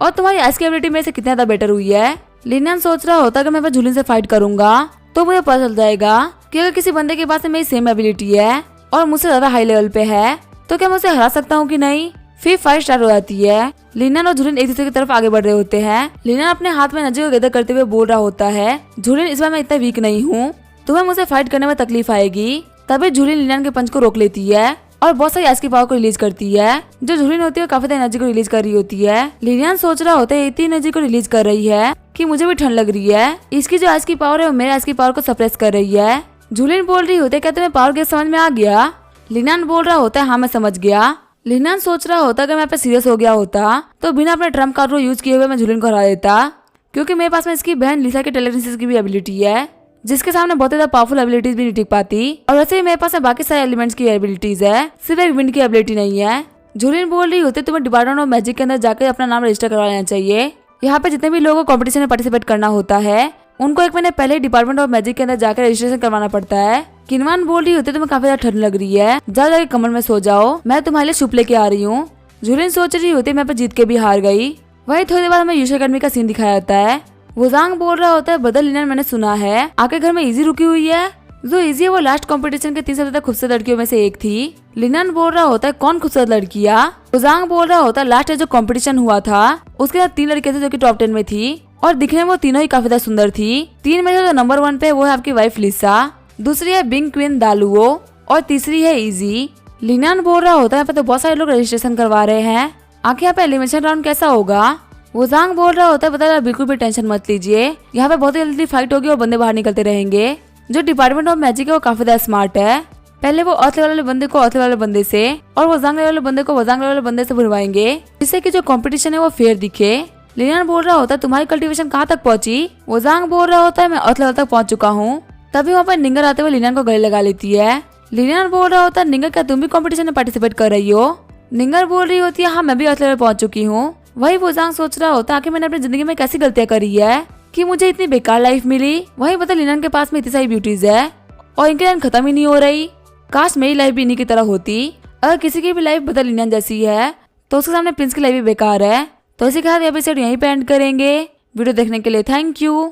और तुम्हारी आइस की एबिलिटी मेरे से कितना ज्यादा बेटर हुई है। लिनियन सोच रहा होता है कि मैं जूलियन से फाइट करूंगा तो मुझे पता चल जाएगा कि अगर किसी बंदे के पास में मेरी सेम एबिलिटी है और मुझसे ज्यादा हाई लेवल पे है तो क्या मैं उसे हरा सकता हूँ कि नहीं। फिर फाइट स्टार्ट हो जाती है। लिनियन और जूलियन एक दूसरे की तरफ आगे बढ़ रहे होते हैं। लिनियन अपने हाथ में नजे को गैदर करते हुए बोल रहा होता है जूलियन इस बार मैं इतना वीक नहीं हूँ, तुम्हें मुझसे फाइट करने में तकलीफ आएगी। तभी जूलियन लिनियन के पंच को रोक लेती है और बहुत सारी आइस की पावर को रिलीज करती है। जो जूलियन होती है काफी एनर्जी को रिलीज कर रही होती है। लिनियन सोच रहा होता है इतनी एनर्जी को रिलीज कर रही है कि मुझे भी ठंड लग रही है। इसकी जो आइस की पावर है वो मेरे आइस की पावर को सप्रेस कर रही है। जूलियन बोल रही होती है क्या तुम्हें पावर गेज समझ में आ गया? लिनियन बोल रहा होता है हाँ मैं समझ गया। लिनियन सोच रहा होता अगर मैं पे सीरियस हो गया होता तो बिना अपने ट्रम्प कार्ड को यूज किए हुए मैं जूलियन को हरा देता, क्योंकि मेरे पास में इसकी बहन लिसा के टेलीकिनेसिस की भी एबिलिटी है जिसके सामने बहुत ज्यादा पावरफुल एबिलिटीज भी नहीं टिक पाती। और वैसे ही मेरे पास में बाकी सारे एलिमेंट्स की एबिलिटीज है, सिर्फ एक विंड की एबिलिटी नहीं है। जूलियन बोल रही होती तुम्हें डिपार्टमेंट ऑफ मैजिक के अंदर जाकर अपना नाम रजिस्टर करवा लेना चाहिए। यहाँ पे जितने भी लोगों को कॉम्पिटिशन में पार्टिसिपेट करना होता है उनको 1 महीने पहले डिपार्टमेंट ऑफ मैजिक के अंदर जाकर रजिस्ट्रेशन करवाना पड़ता है। किनवान बोल रही होती तुम्हें काफी ज्यादा ठंड लग रही है, जाके कमर में सो जाओ, मैं तुम्हारे लिए सूप लेके आ रही हूँ। जूलियन सोच रही होती मैं पे जीत के भी हार गई। वही थोड़ी देर बाद हमें यूशा अकेडमी का सीन दिखाया जाता है। वुजांग बोल रहा होता है बदल लिनियन मैंने सुना है आपके घर में इजी रुकी हुई है। जो इजी है वो लास्ट कंपटीशन के 3 सबसे ज्यादा खूबसूरत लड़कियों में से एक थी। लिनियन बोल रहा होता है कौन खूबसूरत लड़कियां? वुजांग बोल रहा होता है लास्ट जो कंपटीशन हुआ था उसके साथ 3 लड़कियां थी जो कि टॉप 10 में थी और दिखने में वो तीनों ही काफी ज्यादा सुंदर थी। 3 में जो नंबर 1 पे वो है आपकी वाइफ लिसा, दूसरी है बिंग क्वीन दालुओ और तीसरी है इजी। लिनियन बोल रहा होता है तो बहुत सारे लोग रजिस्ट्रेशन करवा रहे हैं, आखिर यहाँ पे एलिमिनेशन राउंड कैसा होगा? वुजांग बोल रहा होता है बता बिल्कुल भी टेंशन मत लीजिए, यहाँ पे बहुत ही जल्दी फाइट होगी और बंदे बाहर निकलते रहेंगे। जो डिपार्टमेंट ऑफ मैजिक है वो काफी ज्यादा स्मार्ट है, पहले वो अर्थ लेवल वाले बंदे को अर्थ लेवल वाले बंदे से और वुजांग लेवल वाले बंदे को वुजांग लेवल वाले बंदे से भरवाएंगे जिससे कि जो कंपटीशन है वो फेयर दिखे। लिनियन बोल रहा होता है तुम्हारी कल्टीवेशन कहाँ तक पहुंची? वुजांग बोल रहा होता है मैं अर्थ लेवल तक पहुंच चुका हूँ। तभी वहाँ पर निंगर आते हुए लिनियन को गले लगा लेती है। लिनियन बोल रहा होता है निंगर क्या तुम भी कंपटीशन में पार्टिसिपेट कर रही हो? निंगर बोल रही होती है हाँ मैं भी अर्थ लेवल पहुंच चुकी हूँ। वही वुजांग सोच रहा होता है आखिर मैंने अपनी जिंदगी में कैसी गलतियां करी है कि मुझे इतनी बेकार लाइफ मिली। वही पता लिनियन के पास में इतनी सारी ब्यूटीज है और इनकी लाइन खत्म ही नहीं हो रही। काश मेरी लाइफ भी इन्हीं की तरह होती। अगर किसी की भी लाइफ बदल लिनियन जैसी है तो उसके सामने प्रिंस की लाइफ भी बेकार है। तो इसी के साथ एपिसोड यहीं पे एंड करेंगे। वीडियो देखने के लिए थैंक यू।